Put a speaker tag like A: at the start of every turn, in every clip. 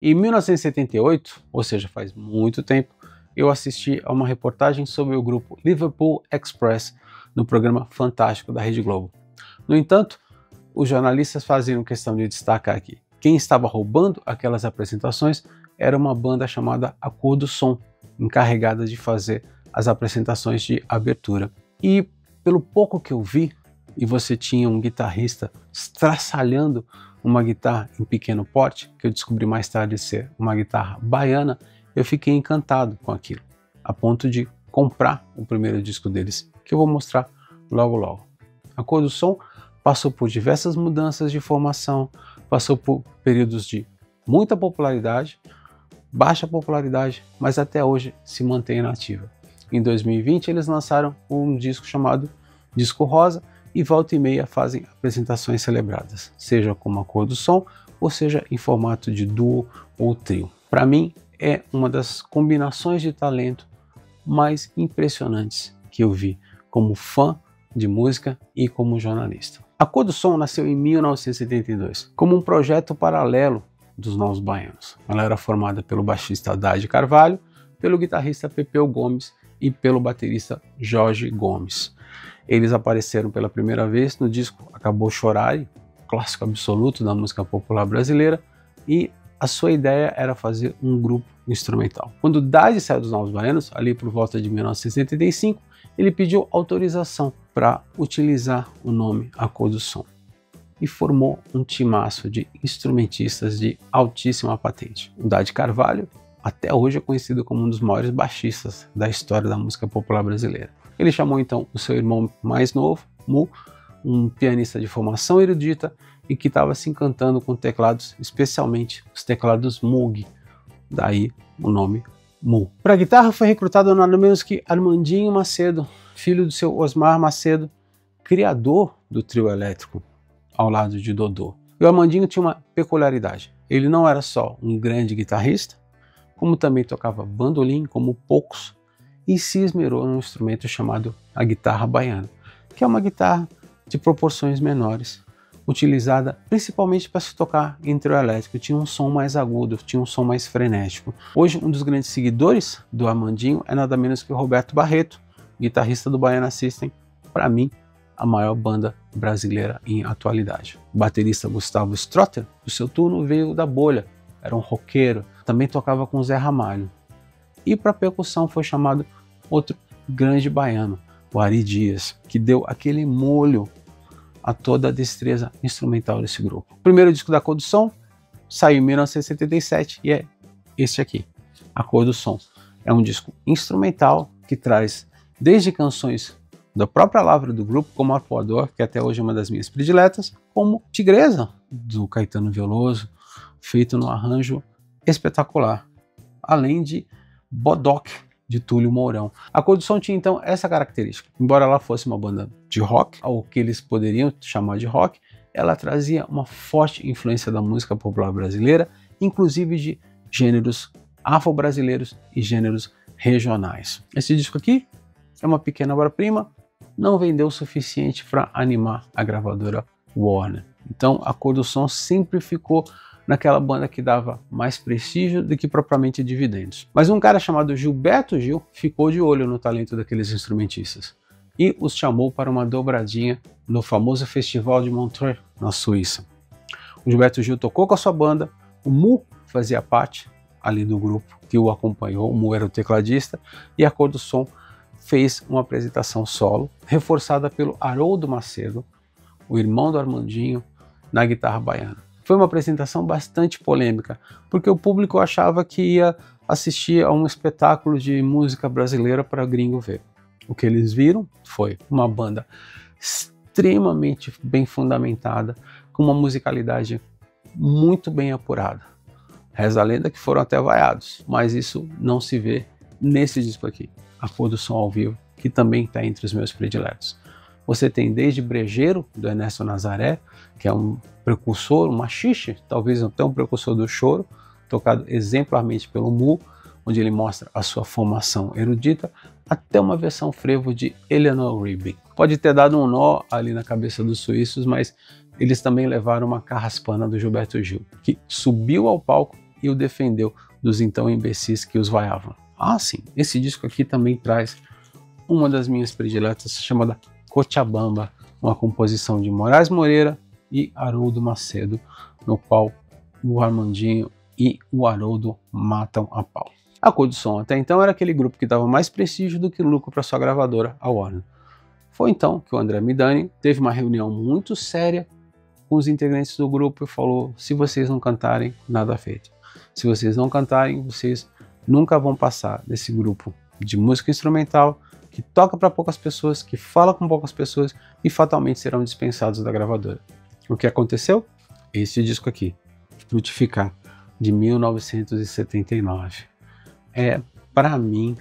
A: Em 1978, ou seja, faz muito tempo, eu assisti a uma reportagem sobre o grupo Liverpool Express no programa Fantástico da Rede Globo. No entanto, os jornalistas faziam questão de destacar que quem estava roubando aquelas apresentações era uma banda chamada A Cor do Som, encarregada de fazer as apresentações de abertura. E pelo pouco que eu vi, e você tinha um guitarrista estraçalhando uma guitarra em pequeno porte, que eu descobri mais tarde ser uma guitarra baiana, eu fiquei encantado com aquilo, a ponto de comprar o primeiro disco deles, que eu vou mostrar logo logo. A Cor do Som passou por diversas mudanças de formação, passou por períodos de muita popularidade, baixa popularidade, mas até hoje se mantém nativa. Em 2020 eles lançaram um disco chamado Disco Rosa e volta e meia fazem apresentações celebradas, seja como A Cor do Som ou seja em formato de duo ou trio. Para mim é uma das combinações de talento mais impressionantes que eu vi como fã de música e como jornalista. A Cor do Som nasceu em 1972 como um projeto paralelo dos Novos Baianos. Ela era formada pelo baixista Haddad Carvalho, pelo guitarrista Pepeu Gomes e pelo baterista Jorge Gomes. Eles apareceram pela primeira vez no disco Acabou Chorar, clássico absoluto da música popular brasileira, e a sua ideia era fazer um grupo instrumental. Quando Haddad saiu dos Novos Baianos, ali por volta de 1975, ele pediu autorização para utilizar o nome A Cor do Som e formou um timaço de instrumentistas de altíssima patente. O Haddad Carvalho até hoje é conhecido como um dos maiores baixistas da história da música popular brasileira. Ele chamou então o seu irmão mais novo, Mu, um pianista de formação erudita e que estava se encantando com teclados, especialmente os teclados Moog, daí o nome Mu. Para a guitarra foi recrutado nada menos que Armandinho Macedo, filho do seu Osmar Macedo, criador do trio elétrico, ao lado de Dodô. E o Armandinho tinha uma peculiaridade, ele não era só um grande guitarrista, como também tocava bandolim como poucos, e se esmerou num instrumento chamado a guitarra baiana, que é uma guitarra de proporções menores, utilizada principalmente para se tocar em trio elétrico. Tinha um som mais agudo, tinha um som mais frenético. Hoje, um dos grandes seguidores do Armandinho é nada menos que o Roberto Barreto, guitarrista do Baiana System, para mim, a maior banda brasileira em atualidade. O baterista Gustavo Strotter, do seu turno, veio da bolha, era um roqueiro, também tocava com Zé Ramalho. E para percussão foi chamado outro grande baiano, o Ari Dias, que deu aquele molho a toda a destreza instrumental desse grupo. O primeiro disco da Cor do Som saiu em 1977 e é este aqui, A Cor do Som. É um disco instrumental que traz desde canções da própria lavra do grupo, como Arpoador, que até hoje é uma das minhas prediletas, como Tigresa, do Caetano Veloso, feito num arranjo espetacular, além de Bodoque, de Túlio Mourão. A Cor do Som tinha então essa característica. Embora ela fosse uma banda de rock, ou que eles poderiam chamar de rock, ela trazia uma forte influência da música popular brasileira, inclusive de gêneros afro-brasileiros e gêneros regionais. Esse disco aqui é uma pequena obra-prima, não vendeu o suficiente para animar a gravadora Warner. Então a Cor do Som sempre ficou naquela banda que dava mais prestígio do que propriamente dividendos. Mas um cara chamado Gilberto Gil ficou de olho no talento daqueles instrumentistas e os chamou para uma dobradinha no famoso Festival de Montreux, na Suíça. O Gilberto Gil tocou com a sua banda, o Mu fazia parte ali do grupo que o acompanhou, o Mu era o tecladista, e a Cor do Som fez uma apresentação solo, reforçada pelo Haroldo Macedo, o irmão do Armandinho, na guitarra baiana. Foi uma apresentação bastante polêmica, porque o público achava que ia assistir a um espetáculo de música brasileira para gringo ver. O que eles viram foi uma banda extremamente bem fundamentada, com uma musicalidade muito bem apurada. Reza a lenda que foram até vaiados, mas isso não se vê nesse disco aqui, A Cor do Som ao vivo, que também está entre os meus prediletos. Você tem desde Brejeiro, do Ernesto Nazaré, que é um precursor, um machixe, talvez até um precursor do choro, tocado exemplarmente pelo Mu, onde ele mostra a sua formação erudita, até uma versão frevo de Eleanor Rigby. Pode ter dado um nó ali na cabeça dos suíços, mas eles também levaram uma carraspana do Gilberto Gil, que subiu ao palco e o defendeu dos então imbecis que os vaiavam. Ah, sim, esse disco aqui também traz uma das minhas prediletas, chamada Cochabamba, uma composição de Moraes Moreira e Haroldo Macedo, no qual o Armandinho e o Haroldo matam a pau. A Cor do Som até então era aquele grupo que dava mais prestígio do que lucro para sua gravadora, a Warner. Foi então que o André Midani teve uma reunião muito séria com os integrantes do grupo e falou: se vocês não cantarem, nada feito. Se vocês não cantarem, vocês nunca vão passar desse grupo de música instrumental que toca para poucas pessoas, que fala com poucas pessoas e fatalmente serão dispensados da gravadora. O que aconteceu? Este disco aqui, Frutificar, de 1979. É, para mim,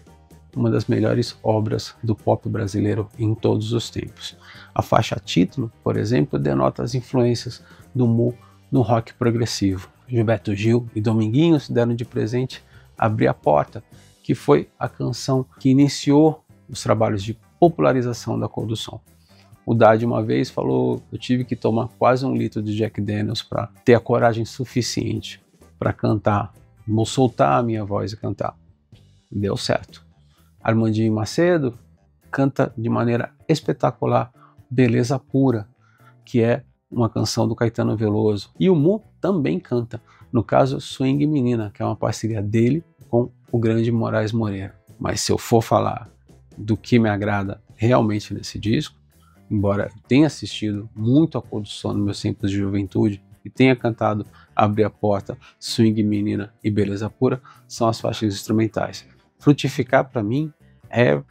A: uma das melhores obras do pop brasileiro em todos os tempos. A faixa título, por exemplo, denota as influências do Mu no rock progressivo. Gilberto Gil e Dominguinhos deram de presente Abrir a Porta, que foi a canção que iniciou os trabalhos de popularização da Cor do Som. O Dade uma vez falou: eu tive que tomar quase 1 litro de Jack Daniels para ter a coragem suficiente para cantar, vou soltar a minha voz e cantar. Deu certo. Armandinho Macedo canta de maneira espetacular Beleza Pura, que é uma canção do Caetano Veloso. E o Mu também canta, no caso Swing Menina, que é uma parceria dele com o grande Moraes Moreira. Mas se eu for falar do que me agrada realmente nesse disco, embora eu tenha assistido muito a Cor do Som nos meus tempos de juventude e tenha cantado Abrir a Porta, Swing Menina e Beleza Pura, são as faixas instrumentais. Frutificar, para mim, é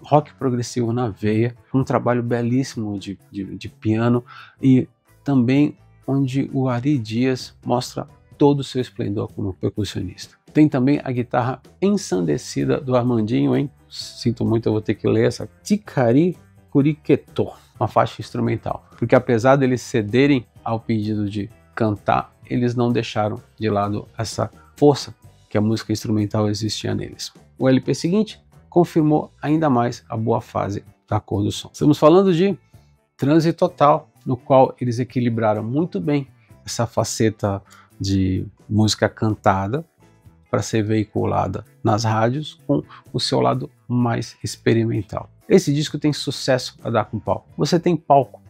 A: rock progressivo na veia, um trabalho belíssimo de piano e também onde o Ari Dias mostra todo o seu esplendor como percussionista. Tem também a guitarra ensandecida do Armandinho, hein? Sinto muito, eu vou ter que ler essa. Ticari Curiquetô, uma faixa instrumental. Porque apesar deles cederem ao pedido de cantar, eles não deixaram de lado essa força que a música instrumental existia neles. O LP seguinte confirmou ainda mais a boa fase da Cor do Som. Estamos falando de Transe Total, no qual eles equilibraram muito bem essa faceta de música cantada para ser veiculada nas rádios com o seu lado mais experimental. Esse disco tem sucesso a dar com pau. Você tem Palco,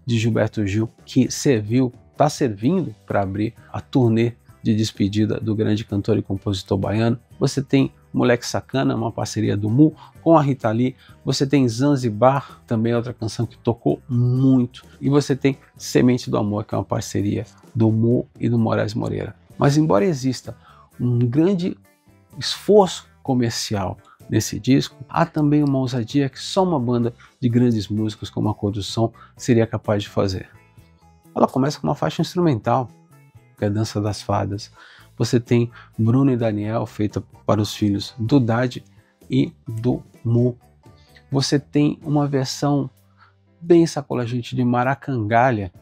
A: de Gilberto Gil, que está servindo para abrir a turnê de despedida do grande cantor e compositor baiano. Você tem Moleque Sacana, uma parceria do Mu com a Rita Lee. Você tem Zanzibar, também outra canção que tocou muito. E você tem Semente do Amor, que é uma parceria do Mu e do Moraes Moreira. Mas embora exista um grande esforço comercial nesse disco, há também uma ousadia que só uma banda de grandes músicos como a Cor do Som seria capaz de fazer. Ela começa com uma faixa instrumental, que é a Dança das Fadas. Você tem Bruno e Daniel, feita para os filhos do Dade e do Mu. Você tem uma versão bem sacolagente de Maracangalha,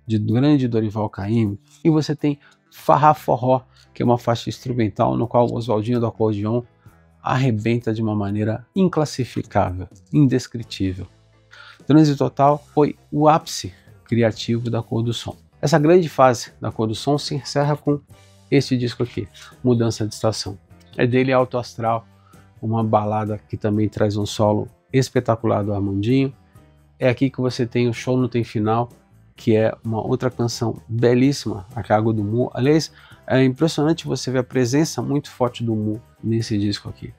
A: de grande Dorival Caymmi. E você tem Farrá Forró, que é uma faixa instrumental no qual o Oswaldinho do acordeon arrebenta de uma maneira inclassificável, indescritível. Transe Total foi o ápice criativo da Cor do Som. Essa grande fase da Cor do Som se encerra com este disco aqui, Mudança de Estação. É dele Alto Astral, uma balada que também traz um solo espetacular do Armandinho. É aqui que você tem o Show Não Tem Final, que é uma outra canção belíssima, a cargo do Mu. Aliás, é impressionante você ver a presença muito forte do Mu nesse disco aqui.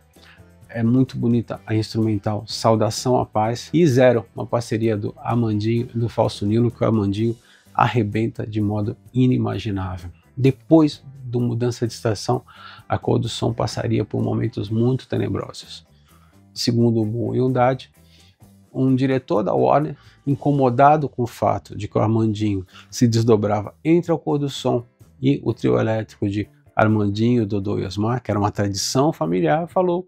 A: É muito bonita a instrumental Saudação à Paz e Zero, uma parceria do Armandinho e do Falso Nilo, que o Armandinho arrebenta de modo inimaginável. Depois do Mudança de Estação, a Cor do Som passaria por momentos muito tenebrosos. Segundo o Mu e o Dade, um diretor da Warner, incomodado com o fato de que o Armandinho se desdobrava entre a Cor do Som e o trio elétrico de Armandinho, Dodô e Osmar, que era uma tradição familiar, falou: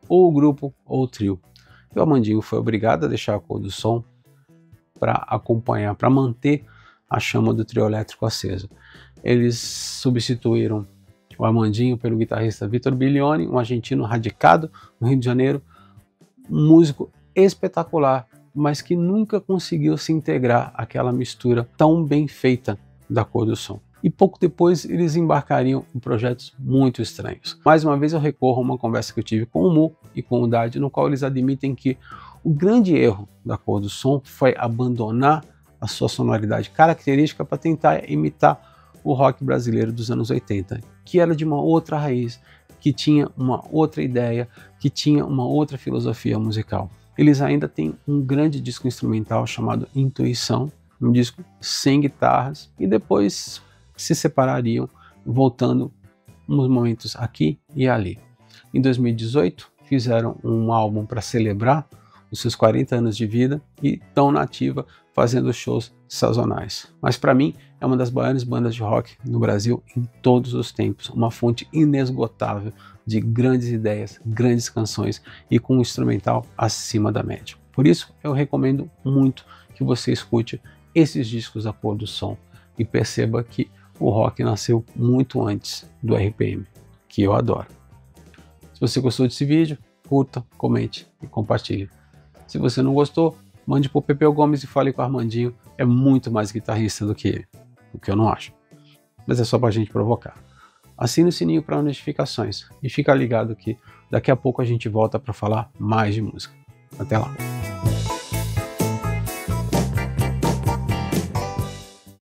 A: ou o grupo ou o trio. E o Armandinho foi obrigado a deixar a Cor do Som para acompanhar, para manter a chama do trio elétrico acesa. Eles substituíram o Armandinho pelo guitarrista Vitor Bilione, um argentino radicado no Rio de Janeiro, um músico espetacular, mas que nunca conseguiu se integrar àquela mistura tão bem feita da Cor do Som. e pouco depois eles embarcariam em projetos muito estranhos. Mais uma vez eu recorro a uma conversa que eu tive com o Mu e com o Dad, no qual eles admitem que o grande erro da Cor do Som foi abandonar a sua sonoridade característica para tentar imitar o rock brasileiro dos anos 80, que era de uma outra raiz, que tinha uma outra ideia, que tinha uma outra filosofia musical. Eles ainda têm um grande disco instrumental chamado Intuição, um disco sem guitarras, e depois se separariam, voltando uns momentos aqui e ali. Em 2018, fizeram um álbum para celebrar os seus 40 anos de vida e tão nativa, fazendo shows sazonais. Mas para mim, é uma das maiores bandas de rock no Brasil em todos os tempos, uma fonte inesgotável de grandes ideias, grandes canções e com um instrumental acima da média. Por isso, eu recomendo muito que você escute esses discos da Cor do Som e perceba que o rock nasceu muito antes do RPM, que eu adoro. Se você gostou desse vídeo, curta, comente e compartilhe. Se você não gostou, mande pro Pepeu Gomes e fale com o Armandinho, é muito mais guitarrista do que ele, o que eu não acho. Mas é só pra gente provocar. Assine o sininho para notificações e fica ligado que daqui a pouco a gente volta para falar mais de música. Até lá!